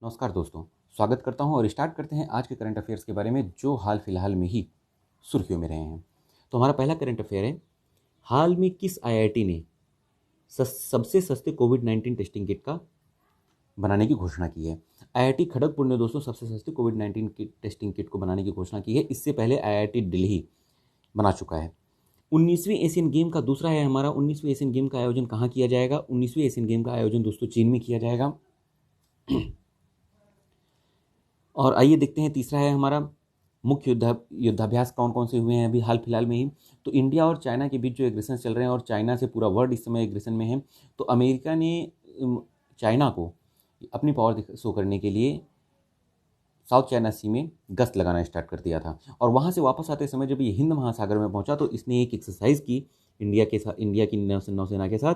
नमस्कार दोस्तों, स्वागत करता हूं और स्टार्ट करते हैं आज के करंट अफेयर्स के बारे में जो हाल फिलहाल में ही सुर्खियों में रहे हैं। तो हमारा पहला करंट अफेयर है, हाल में किस आईआईटी ने सबसे सस्ते कोविड-19 टेस्टिंग किट का बनाने की घोषणा की है। आईआईटी खड़गपुर ने दोस्तों सबसे सस्ते कोविड-19 की टेस्टिंग किट को बनाने की घोषणा की है। इससे पहले आईआईटी दिल्ली बना चुका है। 19वीं एशियन गेम का दूसरा है हमारा, 19वीं एशियन गेम का आयोजन कहाँ किया जाएगा? 19वीं एशियन गेम का आयोजन दोस्तों चीन में किया जाएगा। और आइए देखते हैं, तीसरा है हमारा, मुख्य युद्धाभ्यास कौन कौन से हुए हैं अभी हाल फिलहाल में ही। तो इंडिया और चाइना के बीच जो एग्रेशन चल रहे हैं और चाइना से पूरा वर्ल्ड इस समय एग्रेशन में है। तो अमेरिका ने चाइना को अपनी पावर शो करने के लिए साउथ चाइना सी में गश्त लगाना स्टार्ट कर दिया था। और वहाँ से वापस आते समय जब ये हिंद महासागर में पहुंचा तो इसने एक एक्सरसाइज की इंडिया की नौसेना के साथ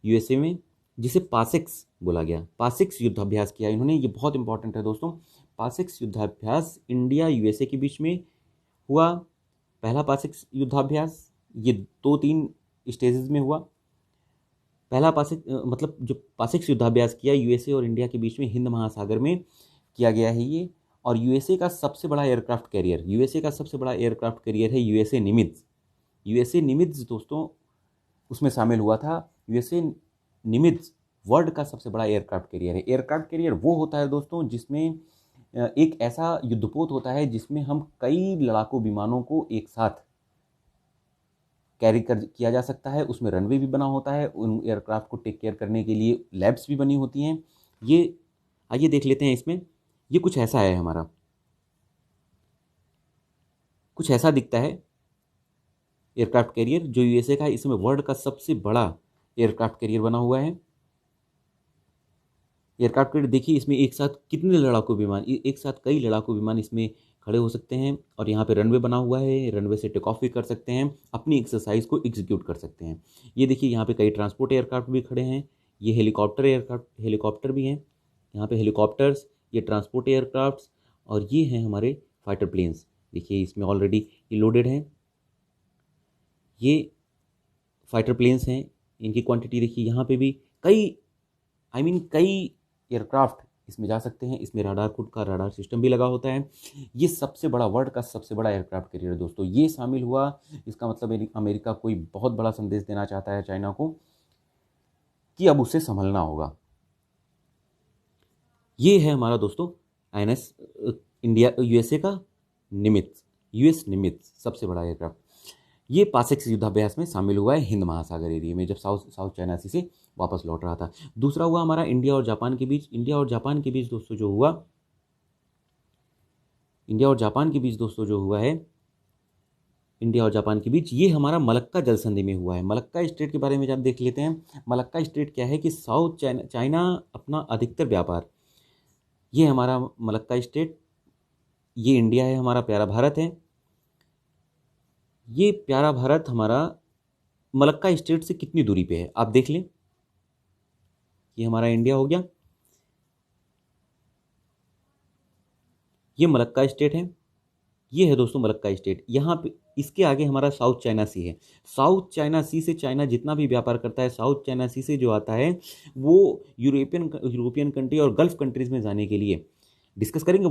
यूएसए में, जिसे पासिक्स बोला गया। पासिक्स युद्धाभ्यास किया इन्होंने, ये बहुत इंपॉर्टेंट है दोस्तों। पासिक्स युद्धाभ्यास इंडिया यूएसए के बीच में हुआ। पहला पासिक्स युद्धाभ्यास ये 2-3 स्टेजेस में हुआ। पहला मतलब जो पासिक्स युद्धाभ्यास किया यूएसए और इंडिया के बीच में हिंद महासागर में किया गया है ये। और यूएसए का सबसे बड़ा एयरक्राफ्ट कैरियर है यूएसए निमित्ज। यूएसए निमित्ज दोस्तों उसमें शामिल हुआ था। यूएसए निमित्ज वर्ल्ड का सबसे बड़ा एयरक्राफ्ट कैरियर है। एयरक्राफ्ट कैरियर वो होता है दोस्तों जिसमें एक ऐसा युद्धपोत होता है जिसमें हम कई लड़ाकू विमानों को एक साथ कैरी कर किया जा सकता है। उसमें रनवे भी बना होता है, उन एयरक्राफ्ट को टेक केयर करने के लिए लैब्स भी बनी होती हैं। ये आइए देख लेते हैं इसमें। ये कुछ ऐसा है हमारा, कुछ ऐसा दिखता है एयरक्राफ्ट कैरियर जो यूएसए का है। इसमें वर्ल्ड का सबसे बड़ा एयरक्राफ्ट कैरियर बना हुआ है। एयरक्राफ्ट कैरियर देखिए, इसमें एक साथ कितने लड़ाकू विमान, एक साथ कई लड़ाकू विमान इसमें खड़े हो सकते हैं। और यहाँ पे रनवे बना हुआ है, रनवे से टेक ऑफ भी कर सकते हैं, अपनी एक्सरसाइज को एग्जीक्यूट कर सकते हैं। ये देखिए यहाँ पे कई ट्रांसपोर्ट एयरक्राफ्ट भी खड़े हैं। ये हेलीकॉप्टर भी हैं यहाँ पे, हेलीकॉप्टर्स, ये ट्रांसपोर्ट एयरक्राफ्ट, और ये हैं हमारे फाइटर प्लेन्स। देखिए इसमें ऑलरेडी ये लोडेड हैं। ये फाइटर प्लेन्स हैं, इनकी क्वांटिटी देखिए। यहाँ पे भी कई कई एयरक्राफ्ट इसमें जा सकते हैं। इसमें राडार, खुद का राडार सिस्टम भी लगा होता है। ये सबसे बड़ा, वर्ल्ड का सबसे बड़ा एयरक्राफ्ट कैरियर है दोस्तों, ये शामिल हुआ। इसका मतलब अमेरिका कोई बहुत बड़ा संदेश देना चाहता है चाइना को कि अब उसे संभलना होगा। ये है हमारा दोस्तों आईएनएस इंडिया यूएसए का निमित्ज, यूएस निमित्ज सबसे बड़ा एयरक्राफ्ट। ये पासिक्स युद्धाभ्यास में शामिल हुआ है हिंद महासागर एरिया में, जब साउथ चाइना सी से वापस लौट रहा था। दूसरा हुआ हमारा इंडिया और जापान के बीच। दोस्तों जो हुआ, इंडिया और जापान के बीच दोस्तों जो हुआ है, इंडिया और जापान के बीच, ये हमारा मलक्का जल संधि में हुआ है। मलक्का स्टेट के बारे में जब देख लेते हैं, मलक्का स्टेट क्या है कि साउथ चाइना अपना अधिकतर व्यापार, ये हमारा मलक्का स्टेट, ये इंडिया है, हमारा प्यारा भारत है। ये प्यारा भारत हमारा मलक्का स्टेट से कितनी दूरी पे है आप देख लें। ये हमारा इंडिया हो गया, ये मलक्का स्टेट है, ये है दोस्तों मलक्का स्टेट। यहाँ पे इसके आगे हमारा साउथ चाइना सी है। साउथ चाइना सी से चाइना जितना भी व्यापार करता है, साउथ चाइना सी से जो आता है वो यूरोपियन कंट्री और गल्फ कंट्रीज में जाने के लिए डिस्कस करेंगे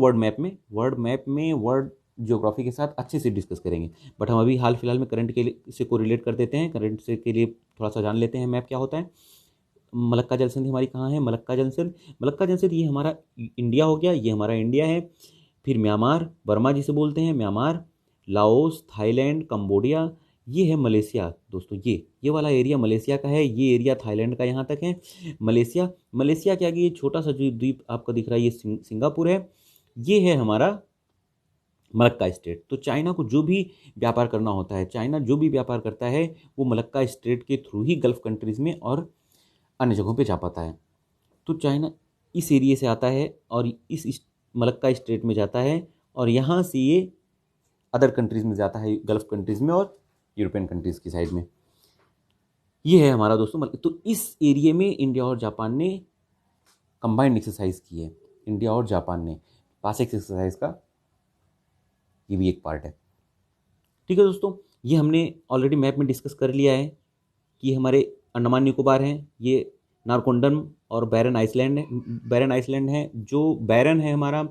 वर्ल्ड ज्योग्राफी के साथ अच्छे से डिस्कस करेंगे। बट हम अभी हाल फिलहाल में करंट के लिए से कोरिलेट कर देते हैं, करंट से के लिए थोड़ा सा जान लेते हैं मैप क्या होता है। मलक्का जल संधि हमारी कहाँ है? मलक्का जल संधि ये हमारा इंडिया हो गया, ये हमारा इंडिया है। फिर म्यांमार, बर्मा जिसे बोलते हैं, म्यांमार, लाओस, थाईलैंड, कंबोडिया, ये है मलेशिया दोस्तों। ये वाला एरिया मलेशिया का है, ये एरिया थाईलैंड का यहाँ तक है। मलेशिया के आगे ये छोटा सा जो द्वीप आपको दिख रहा है, ये सिंगापुर है। ये है हमारा मलक्का स्टेट। तो चाइना को जो भी व्यापार करना होता है, चाइना जो भी व्यापार करता है वो मलक्का स्टेट के थ्रू ही गल्फ कंट्रीज में और अन्य जगहों पे जा पाता है। तो चाइना इस एरिया से आता है और इस मलक्का स्टेट में जाता है, और यहाँ से ये अदर कंट्रीज़ में जाता है, गल्फ कंट्रीज़ में और यूरोपियन कंट्रीज़ की साइड में। ये है हमारा दोस्तों तो इस एरिया में इंडिया और जापान ने कंबाइंड एक्सरसाइज की है। इंडिया और जापान ने पासिक्स एक्सरसाइज का ये भी एक पार्ट है। ठीक है दोस्तों, ये हमने ऑलरेडी मैप में डिस्कस कर लिया है कि हमारे अंडमान निकोबार हैं, ये नारकोंडम और बैरन आइसलैंड है। जो बैरन है हमारा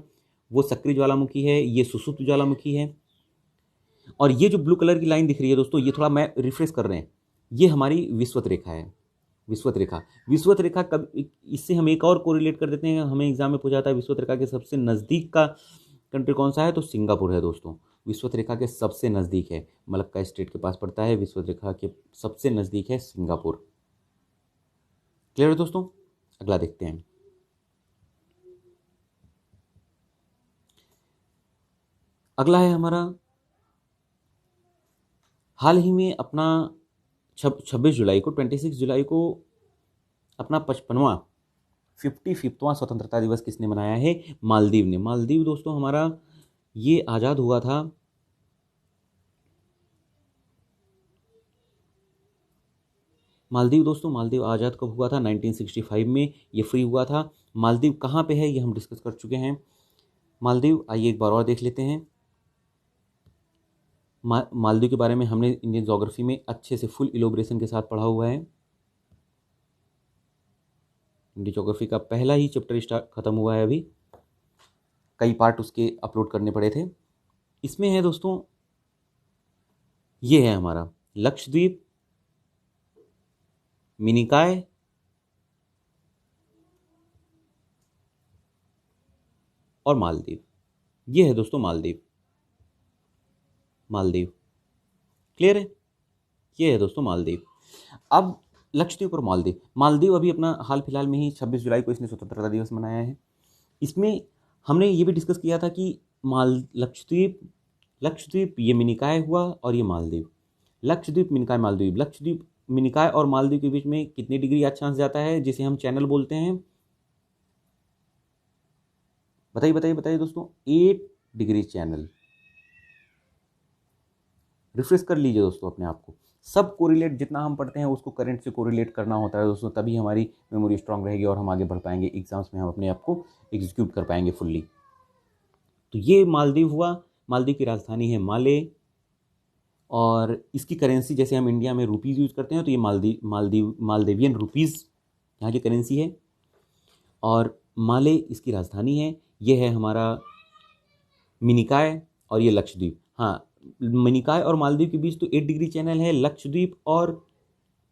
वो सक्रिय ज्वालामुखी है, ये सुषुप्त ज्वालामुखी है। और ये जो ब्लू कलर की लाइन दिख रही है दोस्तों, ये थोड़ा मैं रिफ्रेश कर रहे हैं, ये हमारी विषुवत रेखा है। विषुवत रेखा कब, इससे हम एक और कोरिलेट कर देते हैं, हमें एग्जाम में पूछा जाता है विषुवत रेखा के सबसे नज़दीक का कंट्री कौन सा है, तो सिंगापुर है दोस्तों। विषुवत रेखा के सबसे नज़दीक है, मलक्का स्टेट के पास पड़ता है, विषुवत रेखा के सबसे नज़दीक है सिंगापुर। क्लियर है दोस्तों। अगला देखते हैं। अगला है हमारा, हाल ही में अपना 26 जुलाई को अपना 55वां स्वतंत्रता दिवस किसने मनाया है, मालदीव ने। मालदीव दोस्तों हमारा ये आज़ाद हुआ था मालदीव आज़ाद कब हुआ था, 1965 में ये फ्री हुआ था। मालदीव कहाँ पे है ये हम डिस्कस कर चुके हैं। मालदीव आइए एक बार और देख लेते हैं। मालदीव के बारे में हमने इंडियन ज्योग्राफी में अच्छे से फुल इलोब्रेशन के साथ पढ़ा हुआ है। इंडियन ज्योग्राफी का पहला ही चैप्टर स्टार्ट खत्म हुआ है अभी, कई पार्ट उसके अपलोड करने पड़े थे। इसमें है दोस्तों, ये है हमारा लक्षद्वीप, मिनिकॉय और मालदीव। ये है दोस्तों मालदीव। क्लियर है, ये है दोस्तों मालदीव। अब लक्षद्वीप और मालदीव अभी अपना हाल फिलहाल में ही 26 जुलाई को इसने स्वतंत्रता दिवस मनाया है। इसमें हमने ये भी डिस्कस किया था कि लक्षद्वीप ये मिनिकॉय हुआ और ये मालदीव। लक्षद्वीप मिनिकॉय मालदीव, लक्षद्वीप मिनिकॉय और मालदीव के बीच में कितनी डिग्री अक्षांश जाता है, जिसे हम चैनल बोलते हैं, बताइए दोस्तों। 8 डिग्री चैनल। रिफ्रेश कर लीजिए दोस्तों अपने आप को। सब कोरिलेट जितना हम पढ़ते हैं उसको करंट से कोरिलेट करना होता है दोस्तों, तभी हमारी मेमोरी स्ट्रांग रहेगी और हम आगे बढ़ पाएंगे एग्जाम्स में, हम अपने आप को एग्जीक्यूट कर पाएंगे फुल्ली। तो ये मालदीव हुआ। मालदीव की राजधानी है माले, और इसकी करेंसी जैसे हम इंडिया में रुपीज़ यूज़ करते हैं, तो ये मालदीवियन रुपीज़ यहाँ की करेंसी है। और माले इसकी राजधानी है। ये है हमारा मिनिकॉय और ये लक्षद्वीप। हाँ, मिनिकॉय और मालदीव के बीच तो 8 डिग्री चैनल है, लक्षद्वीप और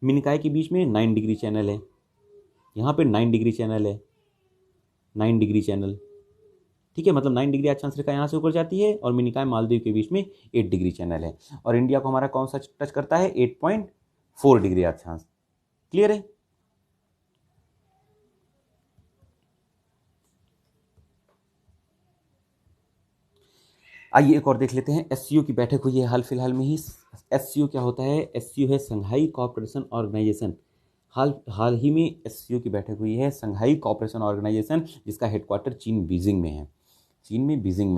मिनिकॉय के बीच में 9 डिग्री चैनल है। यहाँ पे 9 डिग्री चैनल है, 9 डिग्री चैनल। ठीक है, मतलब 9 डिग्री अक्षांश रेखा यहाँ से ऊपर जाती है और मिनिकॉय मालदीव के बीच में 8 डिग्री चैनल है। और इंडिया को हमारा कौन सा टच करता है, 8.4 डिग्री अक्षांश। क्लियर है। आइए एक और देख लेते हैं। एससीओ की बैठक हुई है हाल फिलहाल में ही। एससीओ क्या होता है, एससीओ है संघाई कोऑपरेशन ऑर्गेनाइजेशन। हाल ही में एससीओ की बैठक हुई है, संघाई कोऑपरेशन ऑर्गेनाइजेशन, जिसका हेडक्वार्टर चीन बीजिंग में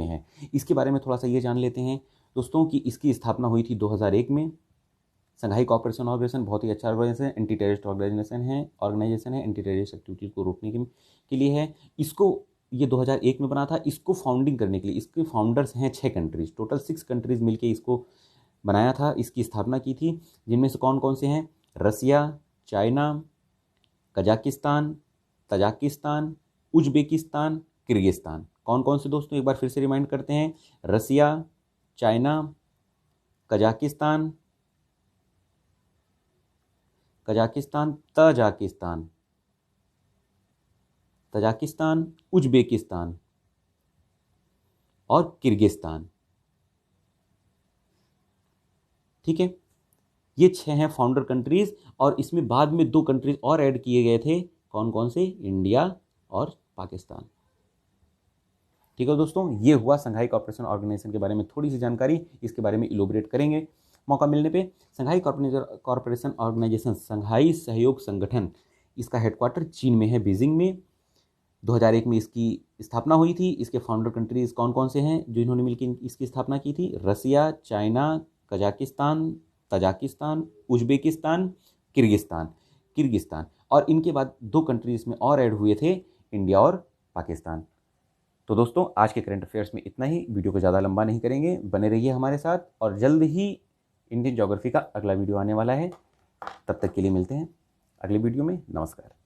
है। इसके बारे में थोड़ा सा ये जान लेते हैं दोस्तों कि इसकी स्थापना हुई थी 2001 में। संघाई कोऑपरेशन ऑर्गेनाइजेशन बहुत ही अच्छा ऑर्गेनाइजेशन, एंटी टेररिस्ट ऑर्गेनाइजेशन है, एंटी टेररिस्ट एक्टिविटीज़ को रोकने के लिए है। इसको ये 2001 में बना था। इसको फाउंडिंग करने के लिए इसके फाउंडर्स हैं 6 कंट्रीज़, टोटल 6 कंट्रीज़ मिलके इसको बनाया था, इसकी स्थापना की थी। जिनमें से कौन कौन से हैं, Russia, China, Kazakhstan, Tajikistan, Uzbekistan, Kyrgyzstan. कौन कौन से दोस्तों, एक बार फिर से रिमाइंड करते हैं। Russia, China, Kazakhstan, Tajikistan, Uzbekistan और किर्गिस्तान। ठीक है, ये 6 हैं फाउंडर कंट्रीज। और इसमें बाद में 2 कंट्रीज और ऐड किए गए थे। कौन कौन से, इंडिया और पाकिस्तान। ठीक है दोस्तों, ये हुआ संघाई कोऑपरेशन ऑर्गेनाइजेशन के बारे में थोड़ी सी जानकारी। इसके बारे में इलोबरेट करेंगे मौका मिलने पे। संघाई कोऑपरेशन ऑर्गेनाइजेशन, संघाई सहयोग संगठन, इसका हेडक्वार्टर चीन में है, बीजिंग में। 2001 में इसकी स्थापना हुई थी। इसके फाउंडर कंट्रीज कौन कौन से हैं जो इन्होंने मिलकर इसकी स्थापना की थी, Russia, China, Kazakhstan, Tajikistan, Uzbekistan, Kyrgyzstan. और इनके बाद 2 कंट्रीज में और ऐड हुए थे, इंडिया और पाकिस्तान। तो दोस्तों आज के करंट अफेयर्स में इतना ही। वीडियो को ज़्यादा लंबा नहीं करेंगे, बने रहिए हमारे साथ। और जल्द ही इंडियन ज्योग्राफी का अगला वीडियो आने वाला है। तब तक के लिए मिलते हैं अगले वीडियो में। नमस्कार।